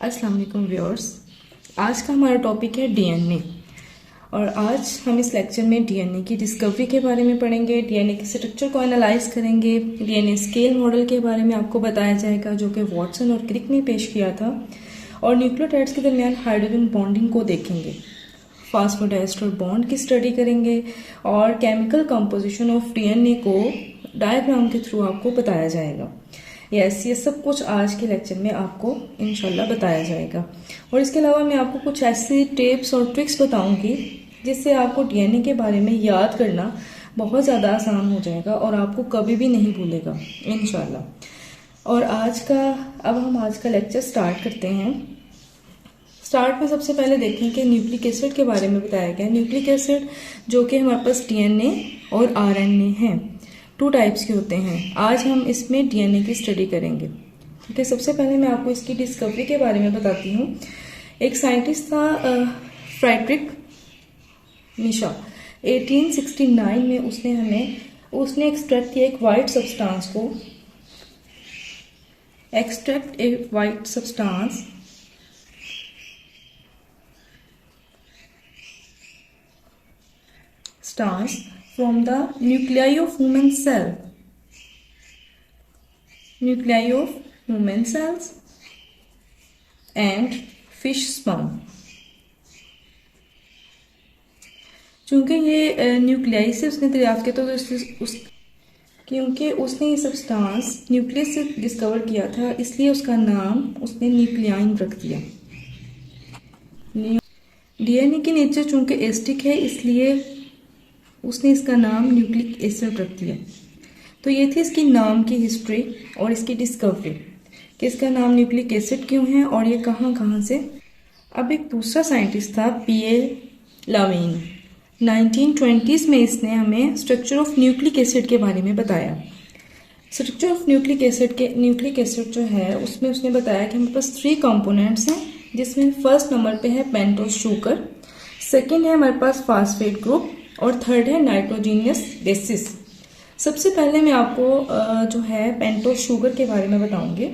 अस्सलाम वालेकुम व्यूअर्स। आज का हमारा टॉपिक है डीएनए और आज हम इस लेक्चर में डीएनए की डिस्कवरी के बारे में पढ़ेंगे। डीएनए के स्ट्रक्चर को एनालाइज करेंगे। डीएनए स्केल मॉडल के बारे में आपको बताया जाएगा जो कि वॉटसन और क्रिक ने पेश किया था, और न्यूक्लियोटाइड्स के दरमियान हाइड्रोजन बॉन्डिंग को देखेंगे। फास्फोडाइस्टर बॉन्ड की स्टडी करेंगे और केमिकल कंपोजिशन ऑफ डीएनए को डायग्राम के थ्रू आपको बताया जाएगा। ये सब कुछ आज के लेक्चर में आपको इंशाल्लाह बताया जाएगा। और इसके अलावा मैं आपको कुछ ऐसी टिप्स और ट्रिक्स बताऊंगी जिससे आपको डीएनए के बारे में याद करना बहुत ज़्यादा आसान हो जाएगा और आपको कभी भी नहीं भूलेगा इंशाल्लाह। और अब हम आज का लेक्चर स्टार्ट करते हैं। स्टार्ट में सबसे पहले देखें कि न्यूक्लिक एसिड के बारे में बताया गया। न्यूक्लिक एसिड जो कि हमारे पास डीएनए और आरएनए हैं, 2 टाइप्स के होते हैं। आज हम इसमें डीएनए की स्टडी करेंगे। ठीक है, सबसे पहले मैं आपको इसकी डिस्कवरी के बारे में बताती हूँ। एक साइंटिस्ट था फ्रेडरिक मिशा। 1869 में उसने एक्सट्रैक्ट किया एक वाइट सब्सटेंस को, extract A white substance from the nuclei of human cells and fish sperm। चूंकि ये न्यूक्लियाई से उसने दरियाफ्त किया तो क्योंकि उसने ये सब्सटेंस न्यूक्लियस से डिस्कवर किया था, इसलिए उसका नाम उसने न्यूक्लियाइन रख दिया। डीएनए की नेचर चूंकि एसिडिक है, इसलिए उसने इसका नाम न्यूक्लिक एसिड रख दिया। तो ये थी इसकी नाम की हिस्ट्री और इसकी डिस्कवरी कि इसका नाम न्यूक्लिक एसिड क्यों है और ये कहाँ से। अब एक दूसरा साइंटिस्ट था पीएल लावेन। 1920s में इसने हमें स्ट्रक्चर ऑफ न्यूक्लिक एसिड के बारे में बताया। स्ट्रक्चर ऑफ न्यूक्लिक एसिड जो है उसमें उसने बताया कि हमारे पास 3 कंपोनेंट्स हैं, जिसमें फर्स्ट नंबर पे है पेंटोस शुगर, सेकेंड है हमारे पास फास्फेट ग्रुप और थर्ड है नाइट्रोजीनियस बेसिस। सबसे पहले मैं आपको जो है पेंटोस शुगर के बारे में बताऊंगी।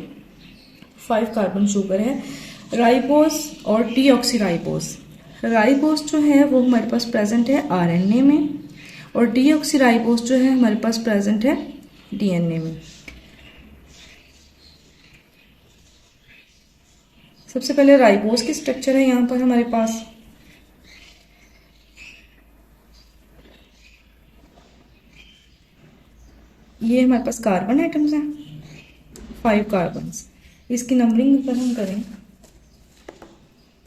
5 कार्बन शुगर है, राइबोस और डीऑक्सीराइबोस। राइबोस जो है वो हमारे पास प्रेजेंट है आरएनए में, और डीऑक्सीराइबोस जो है हमारे पास प्रेजेंट है डीएनए में। सबसे पहले राइबोस की स्ट्रक्चर है यहाँ पर हमारे पास। ये हमारे पास कार्बन आइटम्स हैं, 5 कार्बन्स। इसकी नंबरिंग अगर हम करें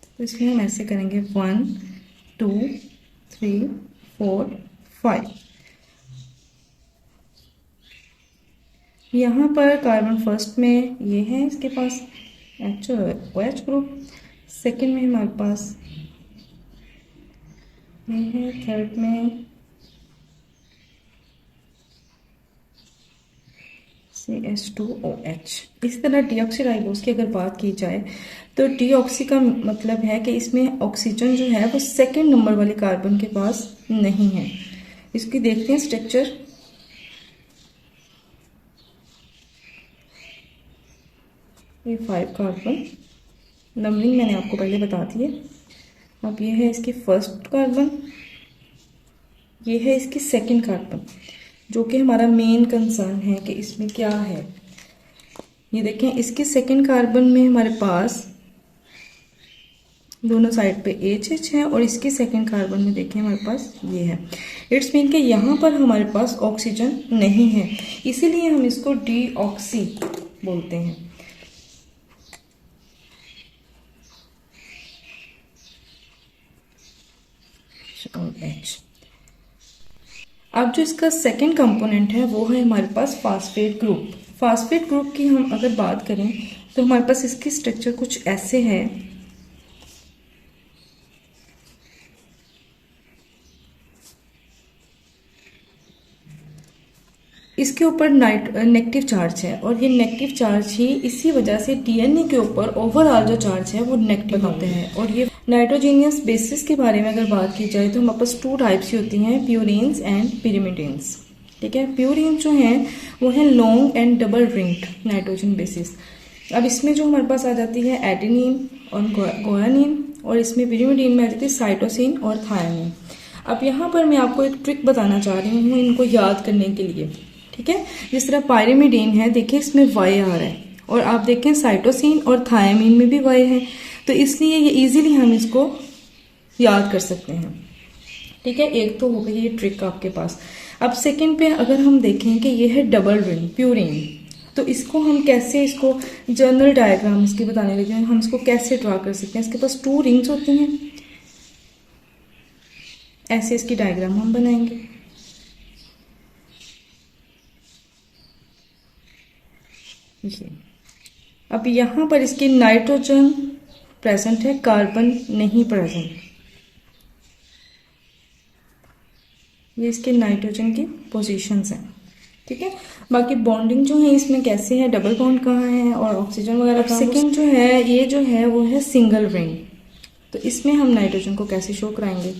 तो इसमें हम ऐसे करेंगे 1 2 3 4 5। यहाँ पर कार्बन फर्स्ट में ये है, इसके पास OH ग्रुप। सेकेंड में हमारे पास ये है, थर्ड में CH2OH। इस तरह डीऑक्सीराइबोस की अगर बात की जाए तो डीऑक्सी का मतलब है कि इसमें ऑक्सीजन जो है वो सेकेंड नंबर वाले कार्बन के पास नहीं है। इसकी देखते हैं स्ट्रक्चर। ये 5 कार्बन, नंबरिंग मैंने आपको पहले बता दी है। अब ये है इसकी फर्स्ट कार्बन, ये है इसकी सेकेंड कार्बन, जो कि हमारा मेन कंसर्न है कि इसमें क्या है। ये देखें, इसके सेकेंड कार्बन में हमारे पास दोनों साइड पे HH है, और इसके सेकेंड कार्बन में देखें हमारे पास ये है। इट्स मीन कि यहाँ पर हमारे पास ऑक्सीजन नहीं है, इसीलिए हम इसको डीऑक्सी बोलते हैं। OH। अब जो इसका सेकेंड कंपोनेंट है वो है हमारे पास फास्फेट ग्रुप। फास्फेट ग्रुप की हम अगर बात करें तो हमारे पास इसकी स्ट्रक्चर कुछ ऐसे है। इसके ऊपर नेगेटिव चार्ज है, और ये नेगेटिव चार्ज ही इसी वजह से डीएनए के ऊपर ओवरऑल जो चार्ज है वो नेगेटिव होते हैं। और ये नाइट्रोजीनियस बेसिस के बारे में अगर बात की जाए तो हमारे पास 2 टाइप्स की होती हैं, प्यूरिन्स एंड पिरिमिडिन्स। ठीक है, प्यूरिन जो हैं वो है long and double ringed nitrogen bases, अब इसमें जो हमारे पास आ जाती है एडेनिन और गुआनिन, और इसमें पिरिमिडीन में आ जाती है साइटोसिन और थायामिन। अब यहाँ पर मैं आपको एक ट्रिक बताना चाह रही हूँ इनको याद करने के लिए, ठीक है। जिस तरह पायरिमिडीन है, देखिए इसमें वाई आ रहा है, और आप देखें साइटोसिन और थायामिन में भी वाई है, तो इसलिए ये इजीली हम इसको याद कर सकते हैं, ठीक है। एक तो हो गई ये ट्रिक आपके पास। अब सेकंड पे अगर हम देखें कि ये है डबल रिंग प्यूरिन, तो इसको हम कैसे, इसको जनरल डायग्राम इसकी बताने लगे हैं, हम इसको कैसे ड्रा कर सकते हैं। इसके पास 2 रिंग्स होती हैं, ऐसे इसकी डायग्राम हम बनाएंगे। ये अब यहां पर इसकी नाइट्रोजन प्रेजेंट है, कार्बन नहीं प्रेजेंट। ये इसके नाइट्रोजन की पोजीशंस हैं, ठीक है। बाकी बॉन्डिंग जो है इसमें कैसे है, डबल बॉन्ड कहाँ है और ऑक्सीजन वगैरह। सेकेंड जो है ये जो है वो है सिंगल रिंग, तो इसमें हम नाइट्रोजन को कैसे शो कराएंगे।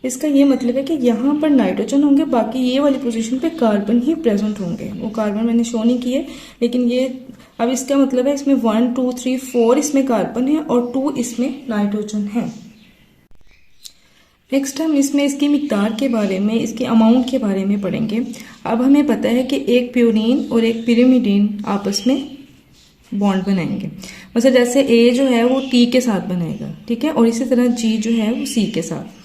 इसका ये मतलब है कि यहाँ पर नाइट्रोजन होंगे, बाकी ये वाली पोजीशन पे कार्बन ही प्रेजेंट होंगे। वो कार्बन मैंने शो नहीं किए, लेकिन ये अब इसका मतलब है इसमें 1 2 3 4 इसमें कार्बन है और 2 इसमें नाइट्रोजन है। नेक्स्ट हम इसमें इसकी मिकदार के बारे में, इसकी अमाउंट के बारे में पढ़ेंगे। अब हमें पता है कि एक प्यूरिन और एक पिरिमिडीन आपस में बॉन्ड बनाएंगे। मतलब जैसे ए जो है वो टी के साथ बनाएगा, ठीक है, और इसी तरह जी जो है वो सी के साथ।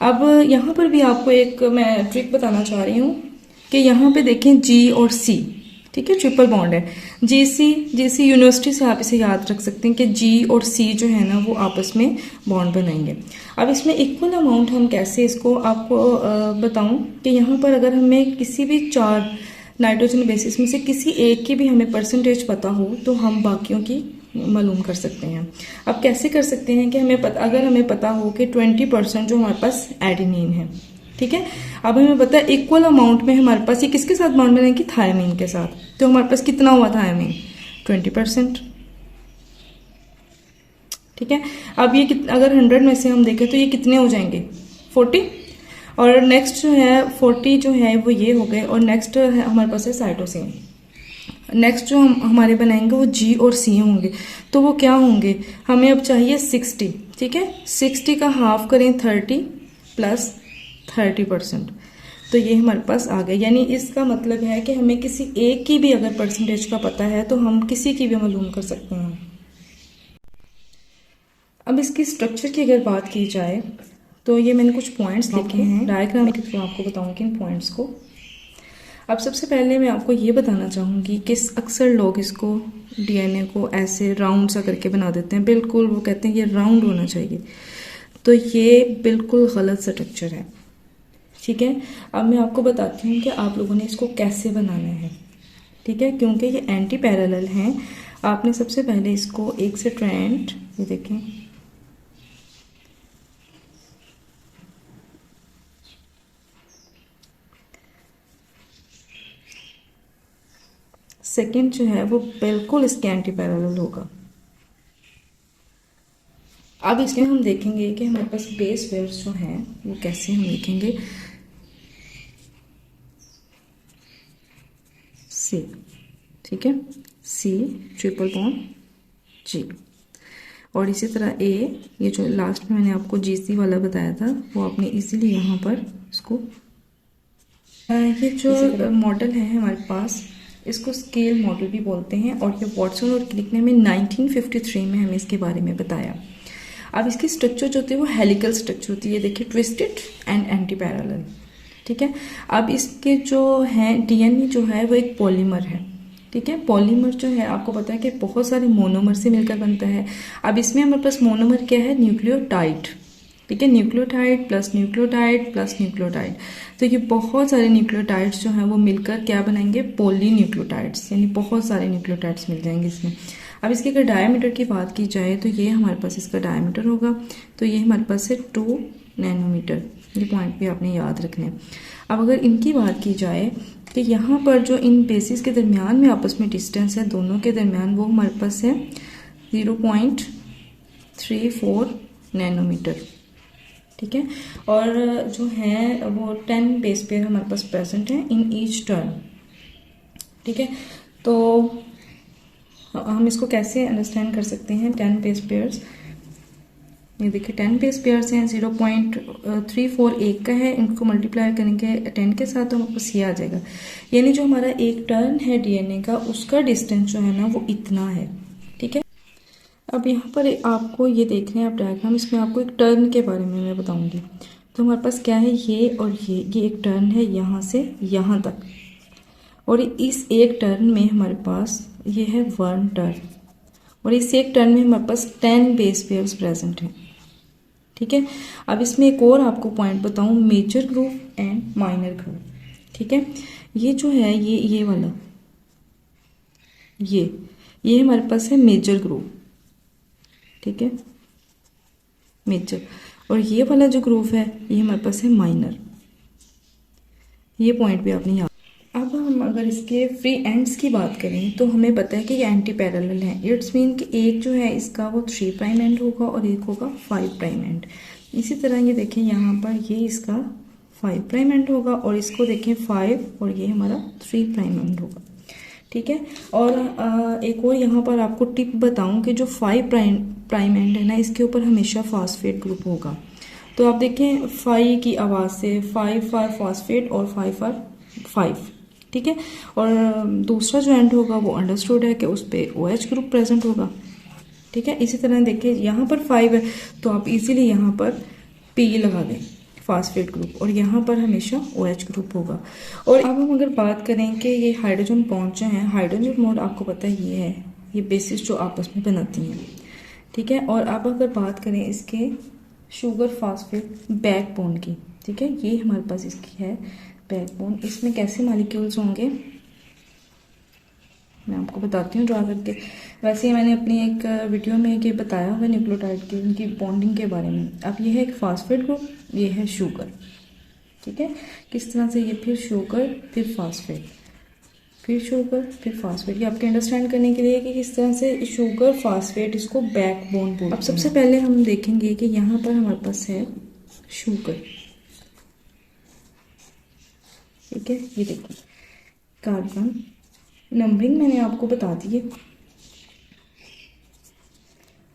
अब यहाँ पर भी आपको एक मैं ट्रिक बताना चाह रही हूँ कि यहाँ पे देखें जी और सी, ठीक है, ट्रिपल बॉन्ड है। जीसी यूनिवर्सिटी से आप इसे याद रख सकते हैं कि जी और सी जो है ना वो आपस में बॉन्ड बनाएंगे। अब इसमें इक्वल अमाउंट हम कैसे इसको आपको बताऊं कि यहाँ पर अगर हमें किसी भी 4 नाइट्रोजन बेसिस में से किसी एक की भी हमें परसेंटेज पता हो तो हम बाकियों की मालूम कर सकते हैं। अब कैसे कर सकते हैं कि अगर हमें पता हो कि 20% जो हमारे पास एडेनिन है, ठीक है। अब हमें पता है इक्वल अमाउंट में हमारे पास ये किसके साथ बॉन्ड बनाएंगे, थायमिन के साथ। तो हमारे पास कितना हुआ थायमिन, 20%, ठीक है। अब ये अगर 100 में से हम देखें तो ये कितने हो जाएंगे, 40। और नेक्स्ट जो है 40 जो है वो ये हो गए, और नेक्स्ट हमारे पास है साइटोसिन। नेक्स्ट जो हम हमारे बनाएंगे वो जी और सी होंगे, तो वो क्या होंगे, हमें अब चाहिए 60, ठीक है। 60 का हाफ करें 30 प्लस 30%, तो ये हमारे पास आ गया। यानी इसका मतलब है कि हमें किसी एक की भी अगर परसेंटेज का पता है तो हम किसी की भी मालूम कर सकते हैं। अब इसकी स्ट्रक्चर की अगर बात की जाए तो ये मैंने कुछ पॉइंट्स लिखे हैं, डायग्राम के थ्रू आपको बताऊंगी इन पॉइंट्स को। अब सबसे पहले मैं आपको ये बताना चाहूँगी कि अक्सर लोग इसको डीएनए को ऐसे राउंड सा करके बना देते हैं, बिल्कुल वो कहते हैं ये राउंड होना चाहिए, तो ये बिल्कुल गलत स्ट्रक्चर है, ठीक है। अब मैं आपको बताती हूँ कि आप लोगों ने इसको कैसे बनाना है, ठीक है, क्योंकि ये एंटी पैरेलल हैं। आपने सबसे पहले इसको एक से स्ट्रैंड, ये देखें, सेकंड जो है वो बिल्कुल इसके एंटी पैरेलल होगा। अब इसमें हम देखेंगे कि हमारे पास बेस पेयर्स जो हैं वो कैसे हम लिखेंगे, सी, ठीक है, सी ट्रिपल बॉन्ड जी, और इसी तरह ए, ये जो लास्ट में मैंने आपको जीसी वाला बताया था वो आपने इजीली यहाँ पर इसको, ये जो मॉडल है हमारे पास इसको स्केल मॉडल भी बोलते हैं, और ये वॉटसन और क्रिक ने 1953 में हमें इसके बारे में बताया। अब इसकी स्ट्रक्चर जो होती है वो हेलिकल स्ट्रक्चर होती है, देखिए ट्विस्टेड एंड एंटी पैरेलल, ठीक है। अब इसके जो है डीएनए जो है वो एक पॉलीमर है, ठीक है। पॉलीमर जो है आपको पता है कि बहुत सारे मोनोमर से मिलकर बनता है। अब इसमें हमारे पास मोनोमर क्या है, न्यूक्लियोटाइड, ठीक है, nucleotide plus nucleotide plus nucleotide, तो ये बहुत सारे न्यूक्लियोटाइड्स जो हैं वो मिलकर क्या बनाएंगे, पॉली न्यूक्लियोटाइड्स, यानी बहुत सारे न्यूक्लियोटाइड्स मिल जाएंगे इसमें। अब इसके अगर डायमीटर की बात की जाए तो ये हमारे पास इसका डायमीटर होगा, तो ये हमारे पास है 2 नैनोमीटर, ये पॉइंट भी आपने याद रखने हैं। अब अगर इनकी बात की जाए तो यहाँ पर जो इन बेसिस के दरमियान में आपस में डिस्टेंस है दोनों के दरमियान, वो हमारे पास है 0.34 नैनोमीटर, ठीक है। और जो है वो 10 बेस पेयर हमारे पास प्रेजेंट है इन ईच टर्न, ठीक है। तो हम इसको कैसे अंडरस्टैंड कर सकते हैं, 10 बेस पेयर्स, ये देखिए 10 बेस पेयर्स हैं, 0.341 का है, इनको मल्टीप्लाई करेंगे 10 के साथ तो हमारे पास ये आ जाएगा। यानी जो हमारा एक टर्न है डीएनए का, उसका डिस्टेंस जो है ना वो इतना है, ठीक है। अब यहाँ पर आपको ये देख रहे हैं आप डायग्राम, इसमें आपको एक टर्न के बारे में मैं बताऊंगी। तो हमारे पास क्या है, ये और ये एक टर्न है यहाँ से यहाँ तक, और इस एक टर्न में हमारे पास ये है 1 टर्न, और इस एक टर्न में हमारे पास 10 बेस पेयर्स प्रेजेंट हैं, ठीक है। अब इसमें एक और आपको पॉइंट बताऊं, major group and minor group, ठीक है। ये जो है ये वाला ये हमारे पास है मेजर ग्रुप, ठीक है, मेजर। और ये वाला जो ग्रुप है ये हमारे पास है माइनर, ये पॉइंट भी आपने याद। अब हम अगर इसके फ्री एंड्स की बात करें तो हमें पता है कि ये एंटी पैरेलल है। इट्स मीन कि एक जो है इसका वो 3 प्राइम एंड होगा और एक होगा 5 प्राइम एंड। इसी तरह ये देखें यहाँ पर ये इसका 5 प्राइम एंड होगा और इसको देखें 5 और ये हमारा 3 प्राइम एंड होगा, ठीक है। और एक और यहाँ पर आपको टिप बताऊं कि जो 5 प्राइम एंड है ना, इसके ऊपर हमेशा फॉस्फेट ग्रुप होगा। तो आप देखें 5 की आवाज़ से 5 फॉर फॉस्फेट और 5 फॉर 5, ठीक है। और दूसरा जो एंड होगा वो अंडरस्टूड है कि उस पर OH ग्रुप प्रेजेंट होगा, ठीक है। इसी तरह देखिए यहाँ पर 5 है तो आप इजीली यहाँ पर P लगा दें, फॉस्फेट ग्रुप, और यहाँ पर हमेशा OH ग्रुप होगा। और अब हम अगर बात करें कि ये हाइड्रोजन बॉन्ड जो हैं, हाइड्रोजन बॉन्ड आपको पता है ये है, ये बेसिस जो आपस में बनाती हैं, ठीक है। और अब अगर बात करें इसके शुगर फॉस्फेट बैकबोन की, ठीक है, ये हमारे पास इसकी है बैकबोन। इसमें कैसे मॉलिक्यूल्स होंगे मैं आपको बताती हूँ ड्रा करके। वैसे ही मैंने अपनी एक वीडियो में ये बताया हुआ न्यूक्लियोटाइड की उनकी बॉन्डिंग के बारे में। अब ये है एक फॉस्फेट ग्रुप, ये है शुगर, ठीक है। किस तरह से ये फिर शुगर फिर फॉस्फेट फिर शुगर फिर फॉस्फेट, ये आपके अंडरस्टैंड करने के लिए कि किस तरह से शुगर फॉस्फेट इसको बैकबोन बोलते हैं। अब सबसे पहले हम देखेंगे कि यहाँ पर हमारे पास है शुगर, ठीक है। ये देखिए कार्बन नंबरिंग मैंने आपको बता दी है,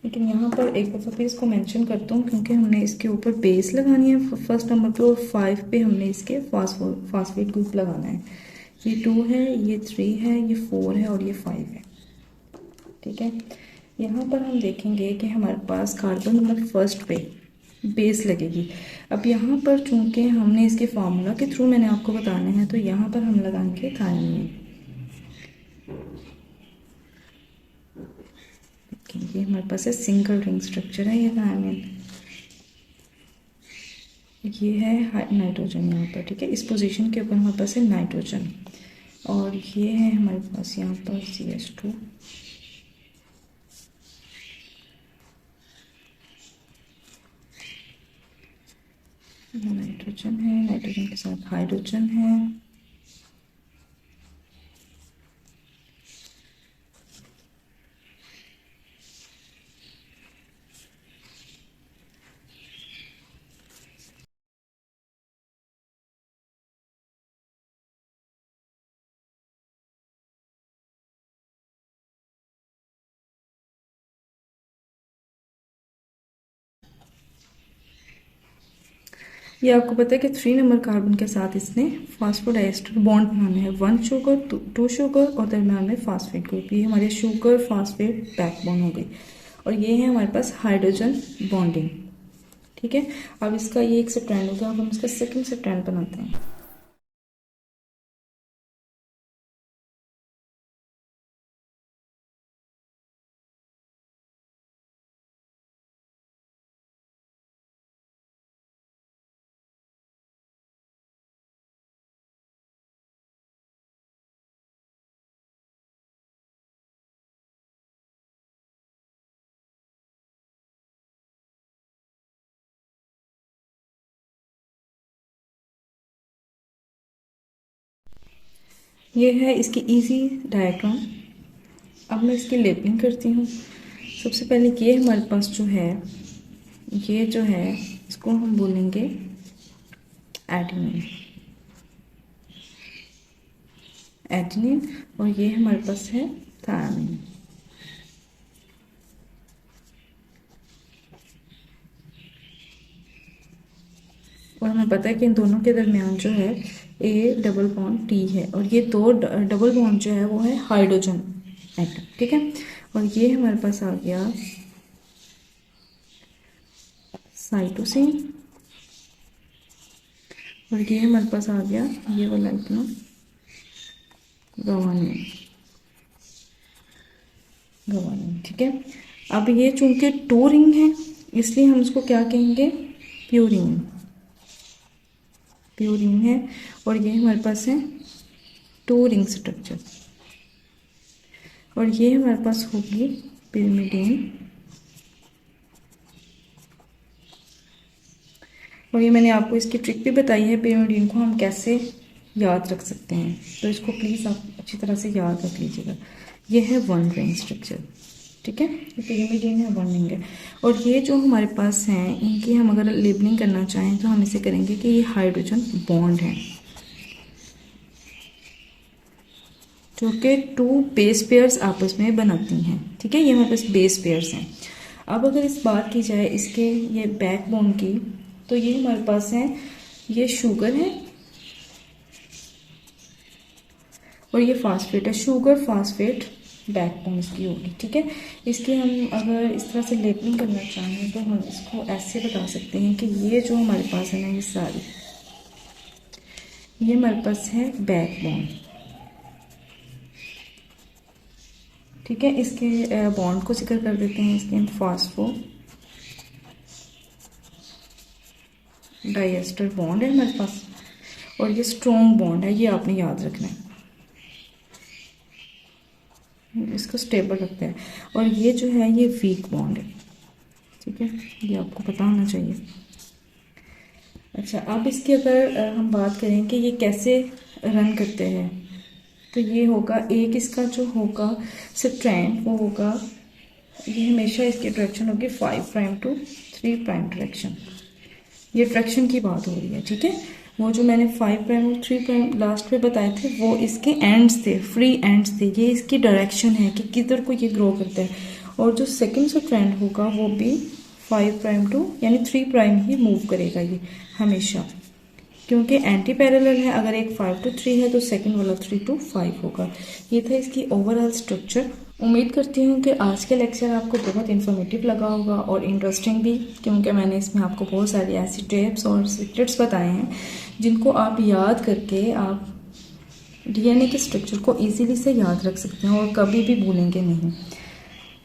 लेकिन यहाँ पर एक दफ़ा फिर इसको मेंशन करता हूँ क्योंकि हमने इसके ऊपर बेस लगानी है फर्स्ट नंबर पे, और 5 पे हमने इसके फॉस्फेट ग्रुप लगाना है। ये 2 है, ये 3 है, ये 4 है और ये 5 है, ठीक है। यहाँ पर हम देखेंगे कि हमारे पास कार्बन नंबर फर्स्ट पे बेस लगेगी। अब यहाँ पर चूंकि हमने इसके फार्मूला के थ्रू मैंने आपको बताना है, तो यहाँ पर हम लगाएंगे थायमिन। ये हमारे पास है सिंगल रिंग स्ट्रक्चर है ये थायमिन, ये है नाइट्रोजन यहाँ पर, ठीक है। इस पोजीशन के ऊपर हमारे पास है नाइट्रोजन, और ये है हमारे पास यहाँ पर CH2, नाइट्रोजन है, नाइट्रोजन के साथ हाइड्रोजन है, ये आपको पता है कि 3 नंबर कार्बन के साथ इसने फॉस्फोडाइएस्टर बॉन्ड बनाना है, 1 शुगर 2 शुगर और दरम्यान में फॉस्फेट ग्रुप। ये हमारे शुगर फॉस्फेट बैकबोन हो गई, और ये है हमारे पास हाइड्रोजन बॉन्डिंग, ठीक है। अब इसका ये एक स्ट्रैंड होगा, अब हम इसका सेकंड स्ट्रैंड बनाते हैं। ये है इसकी इजी डायग्राम। अब मैं इसकी लेबलिंग करती हूँ। सबसे पहले ये हमारे पास जो है, ये जो है इसको हम बोलेंगे एडेनिन। एडेनिन और ये हमारे पास है थायमिन। और हमें पता है कि इन दोनों के दरमियान जो है ए डबल बॉन्ड टी है, और ये दो डबल बॉन्ड जो है वो है हाइड्रोजन एटम, ठीक है। और ये हमारे पास आ गया साइटोसिन, और ये हमारे पास आ गया ये वाला इतना गवानीन, ठीक है। अब ये चूंकि 2 रिंग है इसलिए हम इसको क्या कहेंगे, प्यूरीन है। और ये हमारे पास है 2 रिंग स्ट्रक्चर, और ये हमारे पास होगी पिरिमिडीन। और ये मैंने आपको इसकी ट्रिक भी बताई है, पिरिमिडीन को हम कैसे याद रख सकते हैं, तो इसको प्लीज़ आप अच्छी तरह से याद रख लीजिएगा। ये है 1 रिंग स्ट्रक्चर, ठीक है। ये पिरिमिडीन है, 1 रिंग है। और ये जो हमारे पास हैं इनकी हम अगर लेबलिंग करना चाहें तो हम इसे करेंगे कि ये हाइड्रोजन बॉन्ड है, जो कि 2 बेस पेयर्स आपस में बनाती हैं, ठीक है। ये हमारे पास बेस पेयर्स हैं। अब अगर इस बात की जाए इसके ये बैकबोन की, तो ये हमारे पास है, ये शुगर है और ये फास्फेट है, शुगर फास्फेट बैकबोन इसकी होगी, ठीक है। इसकी हम अगर इस तरह से लेबलिंग करना चाहें तो हम इसको ऐसे बता सकते हैं कि ये जो हमारे पास है ना, ये सारी, ये हमारे पास है बैकबोन, ठीक है। इसके बॉन्ड को जिक्र कर देते हैं, इसके हम फास्फो डाइएस्टर बॉन्ड है हमारे पास, और ये स्ट्रॉन्ग बॉन्ड है, ये आपने याद रखना है, इसको स्टेबल रखते हैं। और ये जो है ये वीक बॉन्ड है, ठीक है, ये आपको पता होना चाहिए। अच्छा, अब इसकी अगर हम बात करें कि ये कैसे रन करते हैं, तो ये होगा एक इसका जो होगा स्ट्रैंड, वो होगा, ये हमेशा इसकी डायरेक्शन होगी 5 प्राइम टू 3 प्राइम डायरेक्शन। ये डायरेक्शन की बात हो रही है, ठीक है। वो जो मैंने 5 प्राइम और 3 प्राइम लास्ट में बताए थे वो इसके एंड्स थे, फ्री एंड्स थे, ये इसकी डायरेक्शन है कि किधर को ये ग्रो करता है। और जो सेकंड स्ट्रैंड होगा वो भी 5 प्राइम टू यानी 3 प्राइम ही मूव करेगा ये हमेशा, क्योंकि एंटी पैरेलल है। अगर एक 5 to 3 है तो सेकंड वाला 3 to 5 होगा। ये था इसकी ओवरऑल स्ट्रक्चर। उम्मीद करती हूँ कि आज का लेक्चर आपको बहुत इन्फॉर्मेटिव लगा होगा और इंटरेस्टिंग भी, क्योंकि मैंने इसमें आपको बहुत सारी ऐसी टिप्स और सीक्रेट्स बताए हैं जिनको आप याद करके आप डीएनए के स्ट्रक्चर को इजीली से याद रख सकते हैं और कभी भी भूलेंगे नहीं।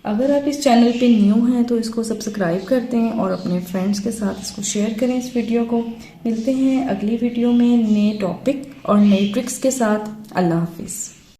अगर आप इस चैनल पे न्यू हैं तो इसको सब्सक्राइब कर दें और अपने फ्रेंड्स के साथ इसको शेयर करें इस वीडियो को। मिलते हैं अगली वीडियो में नए टॉपिक और नई ट्रिक्स के साथ। अल्लाह हाफिज़।